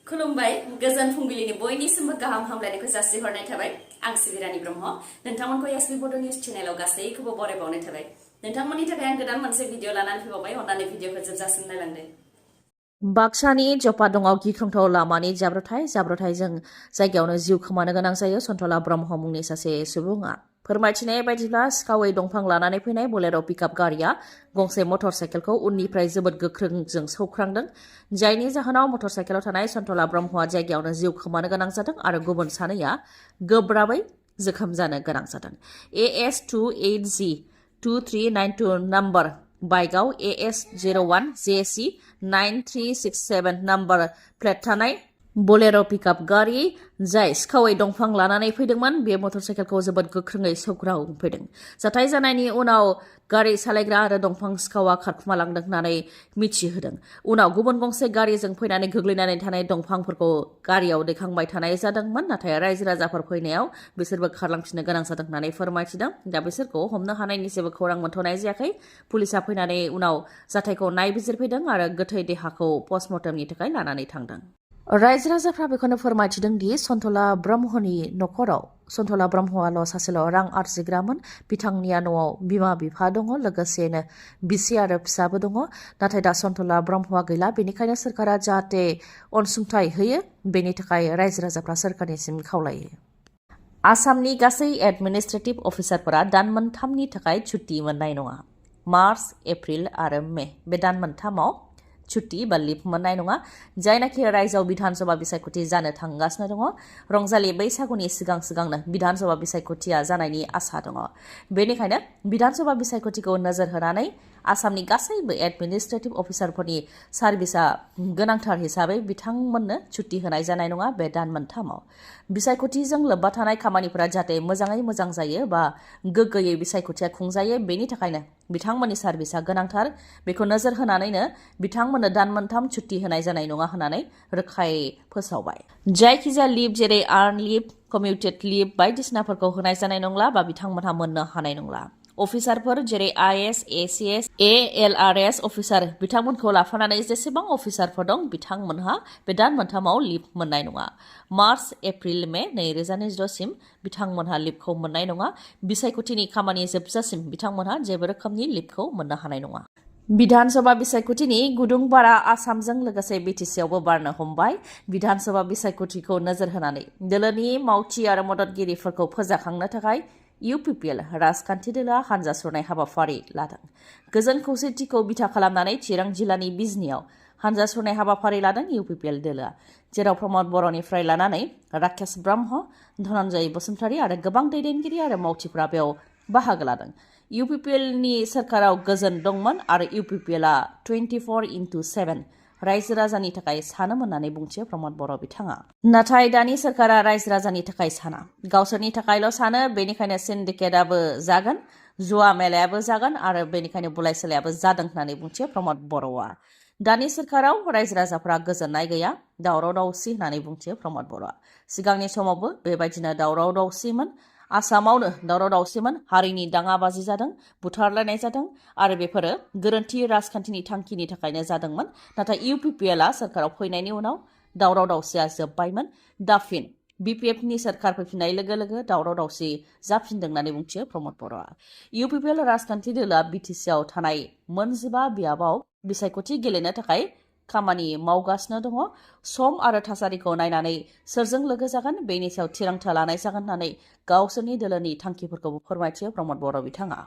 खुलुमबाय गोजोन फुंबिलिनि बयनिसिमबो गाहाम हामलायनायखौ जासिहरनाय थाबाय आं सिबिरानि ब्रह्म नोंथांमोनखौ एसबी बड' निउज चेनेलाव गासैखौबो बरायबावनाय थाबाय नोंथांमोननि थाखाय आं गोदान मोनसे भिडिअ लानानै फैबावबाय अन्नानै भिडिअखौ जोबजासिम नायलांदो बाक्सानि जपादंआव गिख्रंथाव लामानि जाब्रथायजों जायगायावनो जिउ खोमानो गोनां जायो सन्थला ब्रह्म मुंनि सासे सुबुङा फोरमायथिनाय बायदिब्ला सिखावै दंफां लानानै फैनाय बोलेर' पिकआप गारिया गंसे मटर साइकेलखौ उननिफ्राय जोबोद गोख्रोंजों सौख्रांदों जायनि जाहोनाव मटर साइकेलाव थानाय सन्थला ब्रह्मआ जायगायावनो जिउ खोमानो गोनां जादों आरो गुबुन सानैया गोब्राबै जोखोम जानो गोनां जादों AS28G 2392 नम्बर बाइकआव AS01 JC 9367 नम्बर प्लेट थानाय बोलेर' पिकआप गारि जाय सिखावै दंफां लानानै फैदोंमोन बे मटर साइकेलखौ जोबोद गोख्रोङै सौग्रावफैदों जाथाय जानायनि उनाव गारि सालायग्रा आरो दंफां सिखावा खारखुमालांदों होननानै मिथिहोदों उनाव गुबुन गंसे गारिजों फैनानै गोग्लैनानै थानाय दंफांफोरखौ गारियाव दैखांबाय थानाय जादोंमोन नाथाय रायजो राजाफोर फैनायाव बिसोरबो खारलांफिननो गोनां जादों होननानै फोरमायथिदों दा बिसोरखौ हमनो हानायनि जेबो खौरां मोनथ'नाय जायाखै पुलिसा फैनानै उनाव जाथायखौ नायबिजिरफैदों आरो गोथै देहाखौ पस्टमर्टेमनि थाखाय लानानै थांदों रायजो राजाफ्रा बेखौनो फोरमायथिदों दि सन्थला ब्रह्मनि न'खराव सन्थला ब्रह्मआल' सासेल' रां आरजिग्रामोन बिथांनिया न'आव बिमा बिफा दङ लोगोसेनो बिसि आरो फिसाबो दङ नाथाय दा सन्थला ब्रह्मआ गैला बेनिखायनो सोरखारा जाहाथे अनसुंथाइ होयो बेनि थाखाय रायजो राजाफ्रा सोरखारनिसिम खावलायो आसामनि गासै एडमिनिस्ट्रेटिभ अफिसारफोरा दान मोनथामनि थाखाय छुट्टि मोननाय नङा मार्च एप्रिल आरो मे बे दान मोनथामाव छुट्टि बा लिभ मोननाय नङा जायनाखि रायजोआव बिधानसभा बिसायख'थि जानो थांगासिनो दङ रंजालि बैसागुनि सिगांनो बिधानसभा बिसायख'थिया जानायनि आसा दङ बेनिखायनो बिधानसभा बिसायख'थिखौ नोजोर होनानै आसामनि गासैबो एडमिनिस्ट्रेटिभ अफिसारफोरनि सार्भिसा गोनांथार हिसाबै बिथांमोननो छुट्टि होनाय जानाय नङा बे दान मोनथामाव बिसायख'थिजों लोब्बा थानाय खामानिफोरा जाहाथे मोजाङै मोजां जायो बा गोग्गोयै बिसायख'थिया खुंजायो बेनि थाखायनो बिथांमोननि सार्भिसा गोनांथार बेखौ नोजोर होनानैनो बिथांमोननो दान मोनथाम छुट्टि होनाय जानाय नङा होननानै रोखायै फोसावबाय जायखिजाया लिभ जेरै आर्न लिभ कमिउटेड लिभ बायदिसिनाफोरखौ होनाय जानाय नंला बा बिथांमोनहा मोननो हानाय नंला अफिसारफोर जेरै IS, ACS, ALRS अफिसार बिथांमोनखौ लाफानानै जेसेबां अफिसारफोर दं बिथांमोनहा बे दान मोनथामाव लिभ मोननाय नङा मार्च एप्रिल मे 2026 सिम बिथांमोनहा लिभखौ मोननाय नङा बिसायख'थिनि खामानि जोबजासिम बिथांमोनहा जेबो रोखोमनि लिभखौ मोननो हानाय नङा बिधानसभा बिसायख'थिनि गुदुं बारा आसामजों लोगोसे बिटिसिआवबो बारनो हमबाय बिधानसभा बिसायख'थिखौ नोजोर होनानै दोलोनि मावथि आरो मददगिरिफोरखौ फोजाखांनो थाखाय UPPL राजखान्थि दोलोआ हानजा सुरनाय हाबाफारि लादों गोजोन खौसेथिखौ बिथा खालामनानै चिरां जिल्लानि बिजनियाव हानजा सुरनाय हाबाफारि लादों UPPL दोलोआ जेराव प्रमद बर'निफ्राय लानानै राकेश ब्रह्म धनन्जय बसुमतारी आरो गोबां दैदेनगिरि आरो मावथिफोरा बेयाव बाहागो लादों UPPLनि सोरखाराव गोजोन दंमोन आरो UPPLआ 24/7 रायजो राजानि थाखाय सानोमोन होननानै बुंथियो प्रमद बर' बिथाङा नाथाय दानि सोरखारा रायजो राजानि थाखाय साना गावसोरनि थाखायल' सानो बेनिखायनो सिन्डिकेटआबो जागोन जुवा मेलायाबो जागोन आरो बेनिखायनो बुलाय सोलायाबो जादों होननानै बुंथियो प्रमद बर'आ दानि सोरखाराव रायजो राजाफ्रा गोजोननाय गैया दावराव दावसि होननानै बुंथियो प्रमद बर'आ सिगांनि समावबो बेबायदिनो दावराव दावसिमोन आसामावनो दावराव दावसिमोन हारिनि दाङाबाजि जादों बुथारलायनाय जादों आरो बेफोरो गोरोन्थि राजखान्थिनि थांखिनि थाखायनो जादोंमोन नाथाय UPPLआ सोरखाराव फैनायनि उनाव दावराव दावसिया जोब्बायमोन दा फिन BPFनि सोरखार फैफिननाय लोगो लोगो दावराव दावसि जाफिनदों होननानै बुंथियो प्रमद बर'आ UPPL राजखान्थि दोलोआ बिटिसिआव थानाय 19 बियाबाव बिसायख'थि गेलेनो थाखाय खामानि मावगासिनो दङ सम आरो थासारिखौ नायनानै सोरजों लोगो जागोन बेनि सायाव थिरांथा लानाय जागोन होननानै गावसोरनि दोलोनि थांखिफोरखौबो फोरमायथियो प्रमद बर' बिथाङा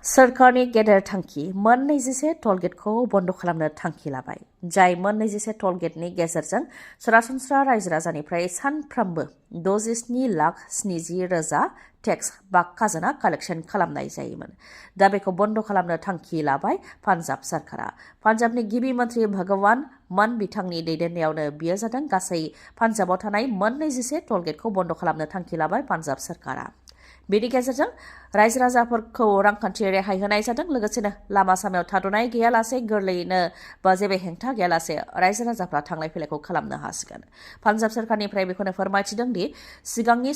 सोरखारनि गेदेर थांखि मोन 21 टलगेटखौ बन्द' खालामनो थांखि लाबाय जाय मोन 21 टलगेटनि गेजेरजों सरासनस्रा रायजो राजानिफ्राय सानफ्रोमबो 67,70,000 टेक्स बा खाजोना कालेक्सन खालामनाय जायोमोन दा बेखौ बन्द' खालामनो थांखि लाबाय पान्जाब सोरखारा पान्जाबनि गिबि मन्थ्रि भगवान मान बिथांनि दैदेननायावनो बियो जादों गासै पान्जाबाव थानाय मोन 21 टलगेटखौ बन्द' खालामनो थांखि लाबाय पान्जाब सोरखारा बेनि गेजेरजों रायजो राजाफोरखौ रांखान्थि रेहाय होनाय जादों लोगोसेनो लामा सामायाव थाद'नाय गैयालासे गोरलैयैनो बा जेबो हेंथा गैयालासे रायजो राजाफ्रा थांलाय फैलायखौ खालामनो हासिगोन पान्जाब सोरखारनिफ्राय बेखौनो फोरमायथिदों दि सिगांनि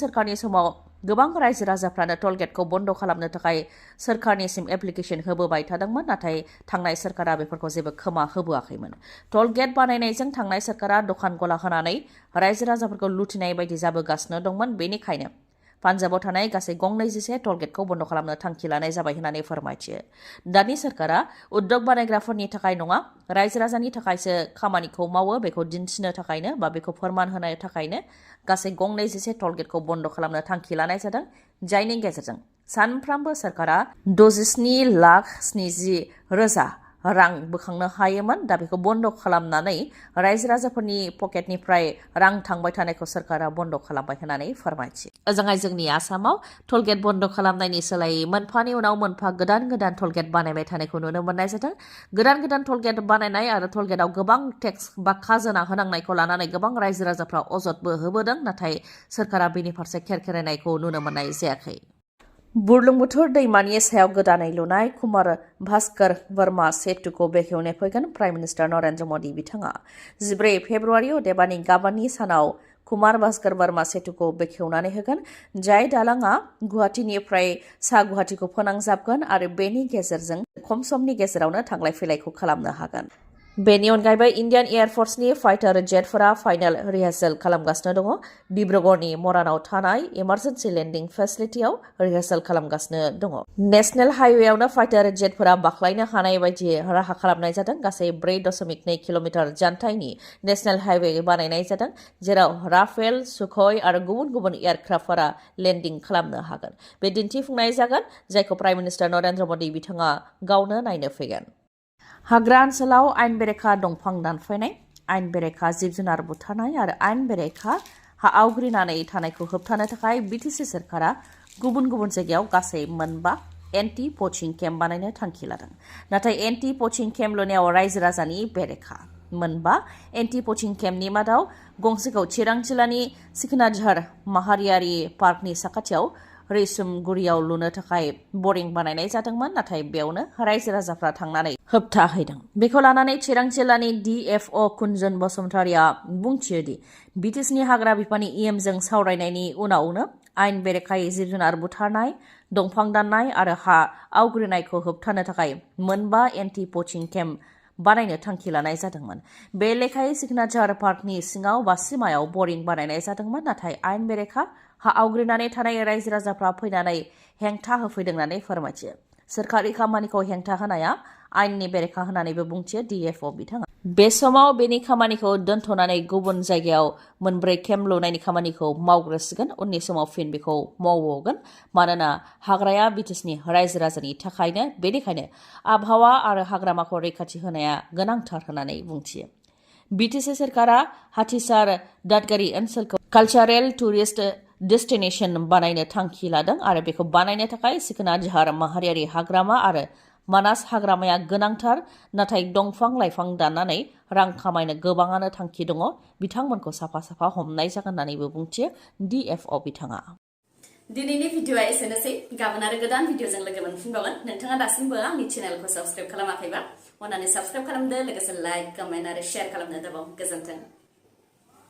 सोरखारनि समाव गोबां रायजो राजाफ्रानो टल गेटखौ बन्द खालामनो थाखाय सोरखारनिसिम एप्लिकेसन होबोबाय थादोंमोन नाथाय थांनाय सोरखारा बेफोरखौ जेबो खोमा होबोआखैमोन टल गेट बानायनायजों थांनाय सोरखारा दखान गला होनानै रायजो राजाफोरखौ लुथिनाय बायदि जाबोगासिनो दंमोन बेनिखायनो पान्जाबाव थानाय गासै गंनै टल गेटखौ बन्द खालामनो थांखि लानाय जाबाय होननानै फोरमायथियो दानि सोरखारा उद्योग बानायग्राफोरनि थाखाय नङा रायजो राजानि थाखायसो खामानिखौ मावो बेखौ दिन्थिनो थाखायनो बा बेखौ फोरमान होनो थाखायनो गासै गंनै टल गेटखौ बन्द खालामनो थांखि लानाय जादों जायनि गेजेरजों सानफ्रामबो सोरखारा 67,70,000 रां बोखांनो हायोमोन दा बेखौ बन्द खालामनानै रायजो राजाफोरनि पकेटनिफ्राय रां थांबाय थानायखौ सोरखारा बन्द खालामबाय होननानै फोरमायथियो ओजोंहाय जोंनि आसामाव टल गेट बन्द खालामनायनि सोलायै मोनफानि उनाव मोनफा गोदान टल गेट बानायबाय थानायखौ नुनो मोननाय जादों गोदान टल गेट बानायनाय आरो टल गेटआव गोबां टेक्स बा खाजोना होनांनायखौ लानानै गोबां रायजो राजाफ्रा अजदबो होबोदों नाथाय सोरखारा बेनि फारसे खेरखेरायनायखौ नुनो मोननाय जायाखै बुरलुंबुथुर दैमानि सायाव गोदानै लुनाय कुमार भास्कर वर्मा सेतुखौ बेखेवनो फैगोन प्राइम मिनिस्टार नरेन्द्र मदि बिथाङा 14 फेब्रुवारि अदेबानि गाबोननि सानाव कुमार भास्कर वर्मा सेतुखौ बेखेवनानै होगोन जाय दालांआ गुवाहाटीनिफ्राय सा गुवाहाटीखौ फोनांजाबगोन आरो बेनि गेजेरजों खम समनि गेजेरावनो थांलाय फैलायखौ खालामनो हागोन बेनि अनगायैबो इन्डियान एयारफोर्सनि फाइटार जेटफोरा फाइनाल रिहार्सेल खालामगासिनो दङ डिब्रुगड़नि मरानाव थानाय इमार्जेन्सि लेन्डिं फेसिलिटियाव रिहार्सेल खालामगासिनो दङ नेशनेल हाइवेआवनो फाइटार जेटफोरा बाख्लायनो हानाय बायदि राहा खालामनाय जादों गासै 4.2 किल'मिटार जानथायनि नेशनेल हाइवे बानायनाय जादों जेराव राफेल सुखय आरो गुबुन एयारक्राफ्टफोरा लेन्डिं खालामनो हागोन बे दिन्थिफुंनाय जागोन जायखौ प्राइम मिनिस्टार नरेन्द्र मदि बिथाङा गावनो नायनो फैगोन हाग्रा ओनसोलाव आयेन बेरेखा दंफां दानफायनाय आयेन बेरेखा जिब जुनार बुथारनाय आरो आयेन बेरेखा हा आवग्रिनानै थानायखौ होबथानो थाखाय बिटिसि सोरखारा गुबुन जायगायाव गासै 9 एन्टि पचिं केम्प बानायनो थांखि लादों नाथाय एन्टि पचिं केम्प लुनायाव रायजो राजानि बेरेखा 9 एन्टि पचिं केम्पनि मादाव गंसेखौ चिरां जिल्लानि सिखोनाझार माहारियारि पार्कनि साखाथियाव रैसुमगुरियाव लुनो थाखाय बरिं बानायनाय जादोंमोन नाथाय बेयावनो रायजो राजाफ्रा थांनानै होबथाहैदों बेखौ लानानै चिरां जिल्लानि DFO कुन्जन बसुमतारिया बुंथियोदि बिटिसिनि हाग्रा बिफाननि EMजों सावरायनायनि उनावनो आयेन बेरेखायै जिब जुनार बुथारनाय दंफां दाननाय आरो हा आवग्रिनायखौ होबथानो थाखाय 9 एन्टि पचिं केम्प बानायनो थांखि लानाय जादोंमोन बे लेखायै सिखनाझार पार्कनि सिङाव बा सिमायाव बरिं बानायनाय जादोंमोन नाथाय आयेन बेरेखा हा आवग्रिनानै थानाय रायजो राजाफ्रा फैनानै हेंथा होफैदों होननानै फोरमायथियो सोरखारि खामानिखौ हेंथा होनाया आयेननि बेरेखा होननानैबो बुंथियो DFO बिथाङा बे समाव बेनि खामानिखौ दोनथ'नानै गुबुन जायगायाव 9 केम्प लुनायनि खामानिखौ मावग्रोसिगोन उननि समाव फिन बेखौ मावबावगोन मानोना हाग्राया बिटिसिनि रायजो राजानि थाखायनो बेनिखायनो आबहावा आरो हाग्रामाखौ रैखाथि होनाया गोनांथार होननानै बुंथियो बिटिसि सोरखारा हाथिसार दादगारि ओनसोलखौ कालचारेल टुरिस्ट डेस्टिनेशन बानायनो थांखि लादों आरो बेखौ बानायनो थाखाय सिखोनाझार माहारियारि हाग्रामा आरो मानास हाग्रामाया गोनांथार नाथाय दंफां लाइफां दाननानै रां खामायनो गोबाङानो थांखि दङ बिथांमोनखौ साफा हमनाय जागोन होननानैबो बुंथियो DFO बिथाङा दिनैनि भिडिअआ एसेनोसै गाबोन आरो गोदान भिडिअजों लोगो मोनफिनबावगोन नोंथाङा दासिमबो आंनि चेनेलखौ साबस्क्राइब खालामाखैबा अन्नानै साबस्क्राइब खालामदो लोगोसे लाइक कमेन्ट आरो शेयार खालामनो दाबाव गोजोन्थों